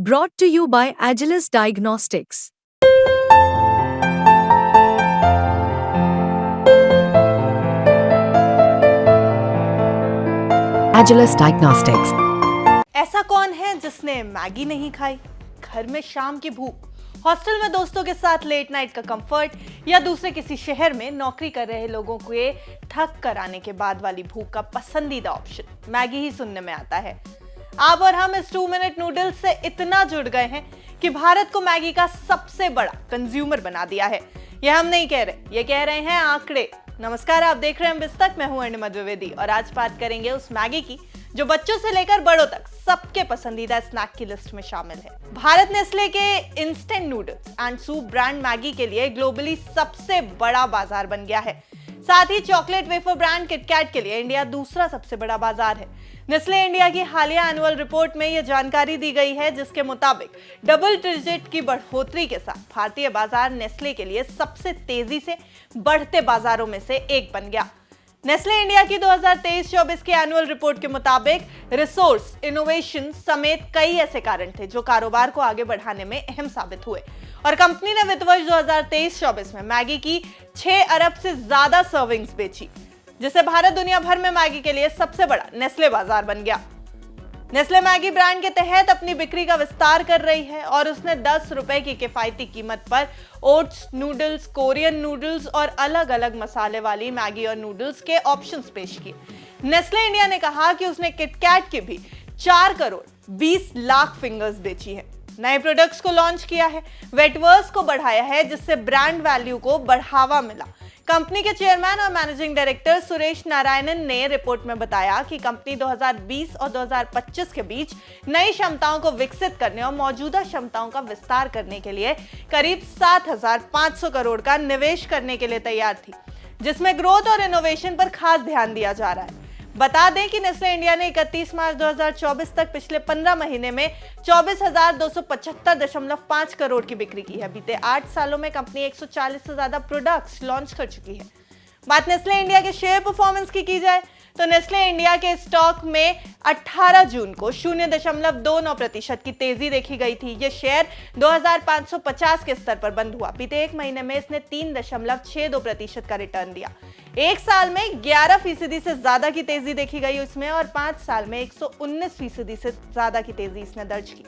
Brought to you by Agilus Diagnostics. Agilus Diagnostics. ऐसा कौन है जिसने मैगी नहीं खाई? घर में शाम की भूख, हॉस्टल में दोस्तों के साथ लेट नाइट का कंफर्ट, या दूसरे किसी शहर में नौकरी कर रहे लोगों के थक कर आने के बाद वाली भूख का पसंदीदा ऑप्शन मैगी ही सुनने में आता है। आप और हम इस 2 मिनट नूडल्स से इतना जुड़ गए हैं कि भारत को मैगी का सबसे बड़ा कंज्यूमर बना दिया है। यह हम नहीं कह रहे, ये कह रहे हैं आंकड़े। नमस्कार, आप देख रहे हैं बिस्तक। मैं हूं अर्णिमा द्विवेदी और आज बात करेंगे उस मैगी की जो बच्चों से लेकर बड़ों तक सबके पसंदीदा स्नैक की लिस्ट में शामिल है। भारत नेस्ले के instant noodles and soup brand Maggi के लिए ग्लोबली सबसे बड़ा बाजार बन गया है। साथ ही चॉकलेट वेफर ब्रांड किटकैट के लिए इंडिया दूसरा सबसे बड़ा बाजार है। नेस्ले इंडिया की हालिया एनुअल रिपोर्ट में यह जानकारी दी गई है, जिसके मुताबिक डबल डिजिट की बढ़ोतरी के साथ भारतीय बाजार नेस्ले के लिए सबसे तेजी से बढ़ते बाजारों में से एक बन गया। नेस्ले इंडिया की 2023-24 की एनुअल रिपोर्ट के मुताबिक रिसोर्स, इनोवेशन समेत कई ऐसे कारण थे जो कारोबार को आगे बढ़ाने में अहम साबित हुए और कंपनी ने वित्त वर्ष 2023-24 में मैगी की 6 अरब से ज्यादा सर्विंग्स बेची, जिससे भारत दुनिया भर में मैगी के लिए सबसे बड़ा नेस्ले बाजार बन गया। नेस्ले मैगी ब्रांड के तहत अपनी बिक्री का विस्तार कर रही है और उसने 10 रुपए की किफायती कीमत पर ओट्स नूडल्स, कोरियन नूडल्स और अलग अलग मसाले वाली मैगी और नूडल्स के ऑप्शंस पेश किए। नेस्ले इंडिया ने कहा कि उसने किटकैट के भी 4 करोड़ 20 लाख फिंगर्स बेची है, नए प्रोडक्ट्स को लॉन्च किया है, वेटवर्स को बढ़ाया है, जिससे ब्रांड वैल्यू को बढ़ावा मिला। कंपनी के चेयरमैन और मैनेजिंग डायरेक्टर सुरेश नारायणन ने रिपोर्ट में बताया कि कंपनी 2020 और 2025 के बीच नई क्षमताओं को विकसित करने और मौजूदा क्षमताओं का विस्तार करने के लिए करीब 7,500 करोड़ का निवेश करने के लिए तैयार थी, जिसमें ग्रोथ और इनोवेशन पर खास ध्यान दिया जा रहा है। बता दें कि नेस्ले इंडिया ने 31 मार्च 2024 तक पिछले 15 महीने में 24,275.5 करोड़ की बिक्री की है। बीते 8 सालों में कंपनी 140 से ज्यादा प्रोडक्ट्स लॉन्च कर चुकी है। बात नेस्ले इंडिया के शेयर परफॉर्मेंस की जाए तो नेस्ले इंडिया के स्टॉक में 18 जून को 0.29% की तेजी देखी गई थी। यह शेयर 2550 के स्तर पर बंद हुआ। बीते एक महीने में इसने 3.62% का रिटर्न दिया। एक साल में 11% से ज्यादा की तेजी देखी गई इसमें और 5 साल में 119% से ज्यादा की तेजी इसने दर्ज की।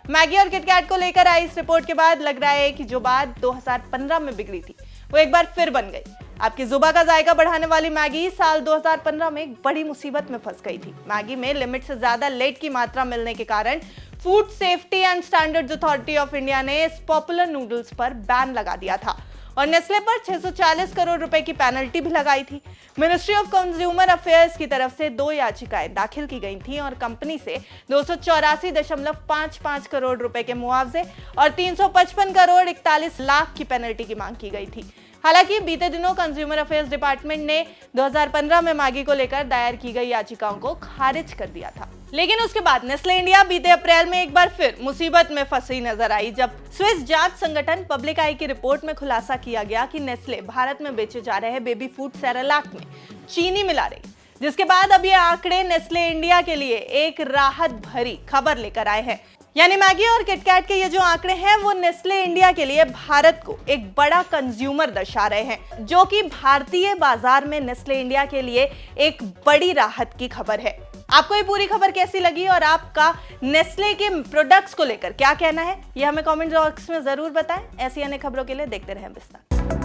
मैगी और किटकैट को लेकर आई इस रिपोर्ट के बाद लग रहा है कि जो बात 2015 में बिगड़ी थी वो एक बार फिर बन गई। आपकी जुबान का जायका बढ़ाने वाली मैगी साल 2015 में एक बड़ी मुसीबत में फंस गई थी। मैगी में लिमिट से ज्यादा लेड की मात्रा मिलने के कारण food safety and standards authority of India ने इस पॉपुलर नूडल्स पर बैन लगा दिया था और नेस्ले पर 640 करोड़ रुपए की पेनल्टी भी लगाई थी। मिनिस्ट्री ऑफ कंज्यूमर अफेयर्स की तरफ से 2 याचिकाएं दाखिल की गई थी और कंपनी से 284.55 करोड़ रुपए के मुआवजे और 355 करोड़ 41 लाख की पेनल्टी की मांग की गई थी। हालांकि बीते दिनों कंज्यूमर अफेयर्स डिपार्टमेंट ने 2015 में मैगी को लेकर दायर की गई याचिकाओं को खारिज कर दिया था। लेकिन उसके बाद नेस्ले इंडिया बीते अप्रैल में एक बार फिर मुसीबत में फंसी नजर आई, जब स्विस जांच संगठन पब्लिक आई की रिपोर्ट में खुलासा किया गया कि नेस्ले भारत में बेचे जा रहे बेबी फूड सेरेलैक में चीनी मिला रही, जिसके बाद अब ये आंकड़े नेस्ले इंडिया के लिए एक राहत भरी खबर लेकर आए हैं। यानी मैगी और किटकैट के ये जो आंकड़े हैं वो नेस्ले इंडिया के लिए भारत को एक बड़ा कंज्यूमर दर्शा रहे हैं, जो कि भारतीय बाजार में नेस्ले इंडिया के लिए एक बड़ी राहत की खबर है। आपको ये पूरी खबर कैसी लगी और आपका नेस्ले के प्रोडक्ट्स को लेकर क्या कहना है, ये हमें कमेंट बॉक्स में जरूर बताएं। ऐसी अन्य खबरों के लिए देखते रहें बिस्तर।